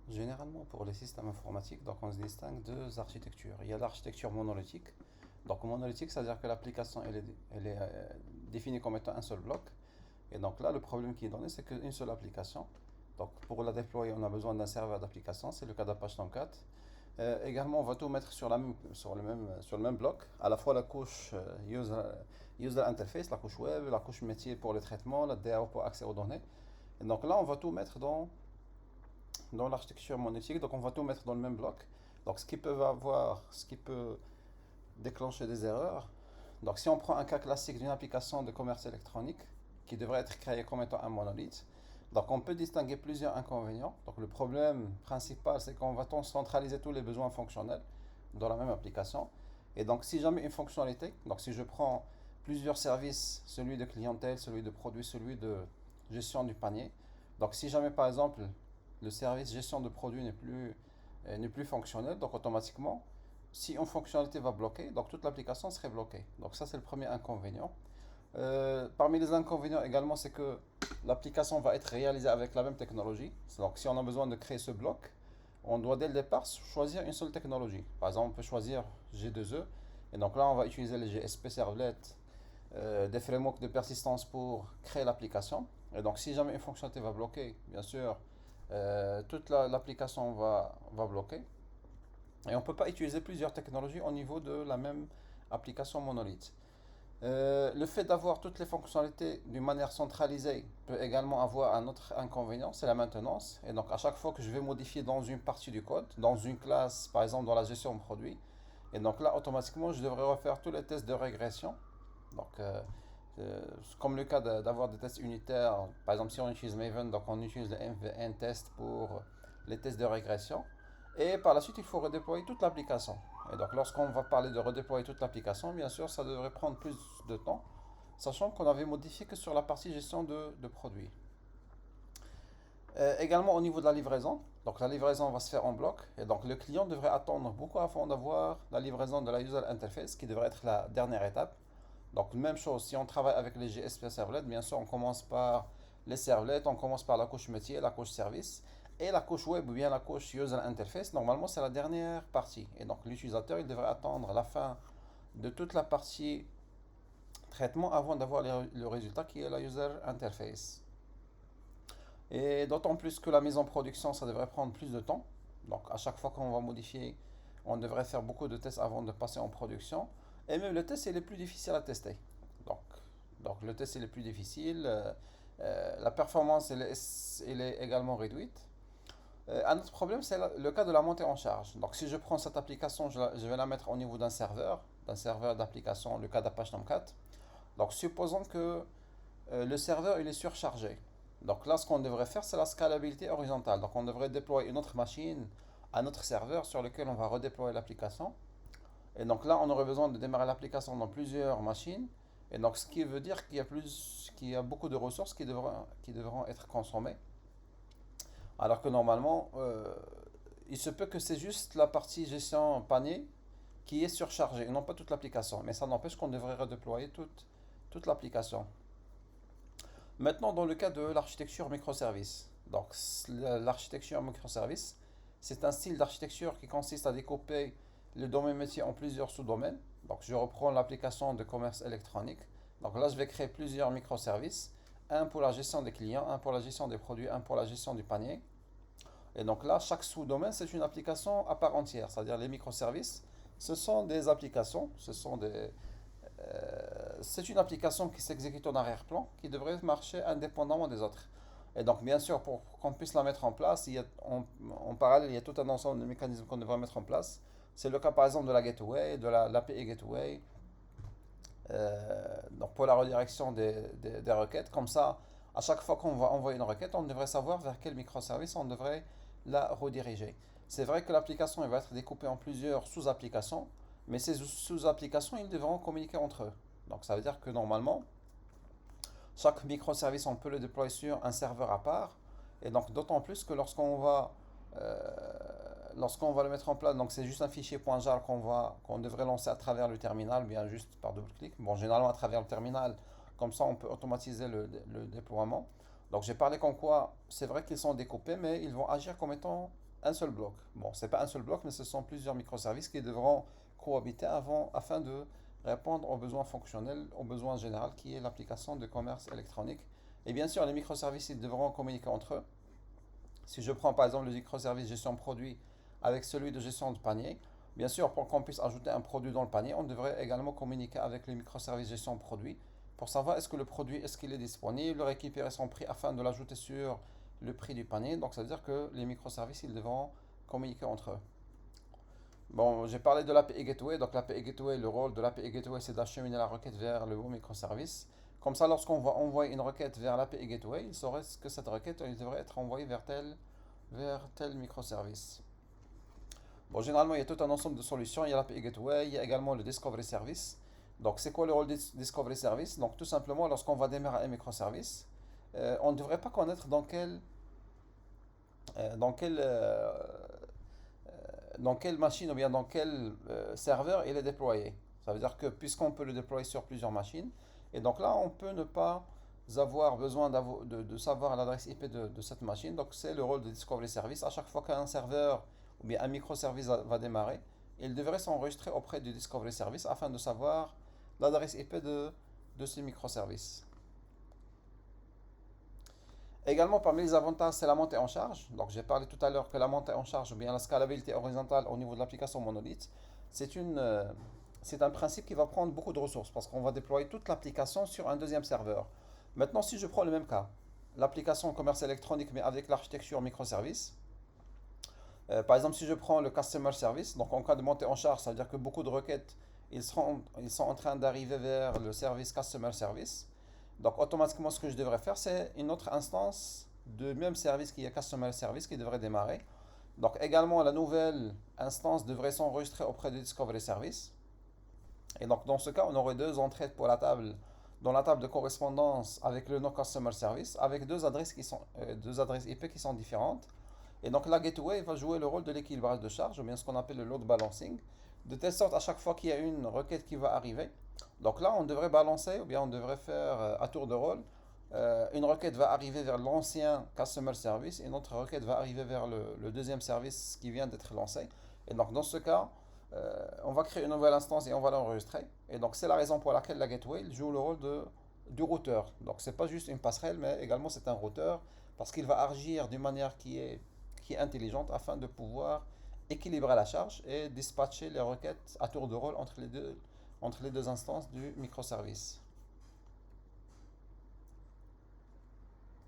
Généralement, pour les systèmes informatiques, donc on se distingue deux architectures. Il y a l'architecture monolithique. Donc monolithique, c'est-à-dire que l'application elle est définie comme étant un seul bloc. Et donc là, le problème qui est donné, c'est qu'une seule application. Donc pour la déployer, on a besoin d'un serveur d'application. C'est le cas d'Apache Tomcat. Également, on va tout mettre sur le même bloc, à la fois la couche user interface, la couche web, la couche métier pour le traitement, la DAO pour accès aux données. Et donc là, on va tout mettre dans l'architecture monétique, donc on va tout mettre dans le même bloc. Donc ce qui peut déclencher des erreurs. Donc si on prend un cas classique d'une application de commerce électronique qui devrait être créée comme étant un monolithe, donc on peut distinguer plusieurs inconvénients. Donc le problème principal, c'est qu'on va centraliser tous les besoins fonctionnels dans la même application. Et donc si jamais une fonctionnalité, donc si je prends plusieurs services, celui de clientèle, celui de produit, celui de gestion du panier, donc si jamais par exemple le service gestion de produit n'est plus fonctionnel, donc automatiquement, si une fonctionnalité va bloquer, donc toute l'application serait bloquée. Donc ça c'est le premier inconvénient. Parmi les inconvénients également, c'est que l'application va être réalisée avec la même technologie. Donc si on a besoin de créer ce bloc, on doit dès le départ choisir une seule technologie. Par exemple, on peut choisir G2E. Et donc là, on va utiliser les GSP Servlet, des frameworks de persistance pour créer l'application. Et donc si jamais une fonctionnalité va bloquer, bien sûr, toute l'application va bloquer. Et on ne peut pas utiliser plusieurs technologies au niveau de la même application monolithe. Le fait d'avoir toutes les fonctionnalités d'une manière centralisée peut également avoir un autre inconvénient, c'est la maintenance. Et donc à chaque fois que je vais modifier dans une partie du code, dans une classe, par exemple dans la gestion de produit, et donc là automatiquement je devrais refaire tous les tests de régression. Donc comme le cas d'avoir des tests unitaires, par exemple si on utilise Maven, donc on utilise le MVN test pour les tests de régression. Et par la suite, il faut redéployer toute l'application. Et donc, lorsqu'on va parler de redéployer toute l'application, bien sûr, ça devrait prendre plus de temps, sachant qu'on avait modifié que sur la partie gestion de produits. Également au niveau de la livraison, donc la livraison va se faire en bloc, et donc le client devrait attendre beaucoup avant d'avoir la livraison de la user interface, qui devrait être la dernière étape. Donc, même chose, si on travaille avec les GSP servlets, bien sûr, on commence par les servlets, on commence par la couche métier, la couche service, et la couche web ou bien la couche user interface. Normalement, c'est la dernière partie. Et donc, l'utilisateur, il devrait attendre la fin de toute la partie traitement avant d'avoir le résultat qui est la user interface. Et d'autant plus que la mise en production, ça devrait prendre plus de temps. Donc, à chaque fois qu'on va modifier, on devrait faire beaucoup de tests avant de passer en production. Et même le test, il est plus difficile à tester. Donc, donc le test, il est plus difficile. La performance, elle est également réduite. Un autre problème, c'est le cas de la montée en charge. Donc, si je prends cette application, je vais la mettre au niveau d'un serveur d'application, le cas d'Apache Tomcat. Donc, supposons que le serveur il est surchargé. Donc là, ce qu'on devrait faire, c'est la scalabilité horizontale. Donc on devrait déployer une autre machine, un autre serveur sur lequel on va redéployer l'application. Et donc là, on aurait besoin de démarrer l'application dans plusieurs machines. Et donc ce qui veut dire qu'il y a beaucoup de ressources qui devront être consommées. Alors que normalement, il se peut que c'est juste la partie gestion panier qui est surchargée, et non pas toute l'application. Mais ça n'empêche qu'on devrait redéployer toute l'application. Maintenant, dans le cas de l'architecture microservice. Donc, l'architecture microservice, c'est un style d'architecture qui consiste à découper le domaine métier en plusieurs sous-domaines. Donc, je reprends l'application de commerce électronique. Donc là, je vais créer plusieurs microservices. Un pour la gestion des clients, un pour la gestion des produits, un pour la gestion du panier. Et donc là, chaque sous-domaine, c'est une application à part entière. C'est-à-dire les microservices, ce sont des applications, c'est une application qui s'exécute en arrière-plan, qui devrait marcher indépendamment des autres. Et donc, bien sûr, pour qu'on puisse la mettre en place, en parallèle, il y a tout un ensemble de mécanismes qu'on devrait mettre en place. C'est le cas, par exemple, de la gateway, de l'API gateway, donc pour la redirection des requêtes. Comme ça, à chaque fois qu'on va envoyer une requête, on devrait savoir vers quel microservice on devrait la rediriger. C'est vrai que l'application elle va être découpée en plusieurs sous-applications, mais ces sous-applications, ils devront communiquer entre eux. Donc ça veut dire que normalement, chaque microservice, on peut le déployer sur un serveur à part. Et donc d'autant plus que lorsqu'on va le mettre en place, donc c'est juste un fichier .jar qu'on devrait lancer à travers le terminal, bien juste par double-clic. Bon, généralement à travers le terminal, comme ça on peut automatiser le déploiement. Donc j'ai parlé comme quoi c'est vrai qu'ils sont découpés, mais ils vont agir comme étant un seul bloc. Bon, c'est pas un seul bloc, mais ce sont plusieurs microservices qui devront cohabiter afin de répondre aux besoins fonctionnels, aux besoins généraux qui est l'application de commerce électronique. Et bien sûr, les microservices, ils devront communiquer entre eux. Si je prends par exemple le microservice gestion produit avec celui de gestion de panier, bien sûr, pour qu'on puisse ajouter un produit dans le panier, on devrait également communiquer avec le microservice gestion produit pour savoir est-ce que le produit, est-ce qu'il est disponible, récupérer son prix afin de l'ajouter sur le prix du panier. Donc, ça veut dire que les microservices, ils devront communiquer entre eux. Bon, j'ai parlé de l'API Gateway. Donc, l'API Gateway, le rôle de l'API Gateway, c'est d'acheminer la requête vers le haut microservice. Comme ça, lorsqu'on va envoyer une requête vers l'API Gateway, il saurait que cette requête, elle devrait être envoyée vers tel microservice. Bon, généralement, il y a tout un ensemble de solutions. Il y a l'API Gateway, il y a également le Discovery Service. Donc, c'est quoi le rôle du Discovery Service? Donc, tout simplement, lorsqu'on va démarrer un microservice, on ne devrait pas connaître dans quelle, dans quelle machine ou bien dans quel serveur il est déployé. Ça veut dire que puisqu'on peut le déployer sur plusieurs machines, et donc là, on peut ne pas avoir besoin de savoir l'adresse IP de cette machine. Donc, c'est le rôle de Discovery Service. À chaque fois qu'un serveur ou bien un microservice va démarrer, il devrait s'enregistrer auprès du Discovery Service afin de savoir l'adresse IP de ce microservice. Également, parmi les avantages, c'est la montée en charge. Donc, j'ai parlé tout à l'heure que la montée en charge ou bien la scalabilité horizontale au niveau de l'application monolithe, c'est c'est un principe qui va prendre beaucoup de ressources parce qu'on va déployer toute l'application sur un deuxième serveur. Maintenant, si je prends le même cas, l'application commerce électronique mais avec l'architecture microservice, par exemple, si je prends le customer service, donc en cas de montée en charge, ça veut dire que beaucoup de requêtes, ils sont en train d'arriver vers le service customer service. Donc automatiquement, ce que je devrais faire, c'est une autre instance du même service qui est customer service qui devrait démarrer. Donc également, la nouvelle instance devrait s'enregistrer auprès du discovery service. Et donc dans ce cas, on aurait deux entrées pour la table, dans la table de correspondance avec le no customer service, avec deux adresses IP qui sont différentes. Et donc la gateway va jouer le rôle de l'équilibrage de charge, ou bien ce qu'on appelle le load balancing, de telle sorte à chaque fois qu'il y a une requête qui va arriver. Donc là, on devrait balancer, ou bien on devrait faire à tour de rôle. Une requête va arriver vers l'ancien customer service, et une autre requête va arriver vers le deuxième service qui vient d'être lancé. Et donc dans ce cas, on va créer une nouvelle instance et on va l'enregistrer. Et donc c'est la raison pour laquelle la gateway joue le rôle du routeur. Donc c'est pas juste une passerelle, mais également c'est un routeur, parce qu'il va agir d'une manière qui est intelligente afin de pouvoir équilibrer la charge et dispatcher les requêtes à tour de rôle entre les deux instances du microservice.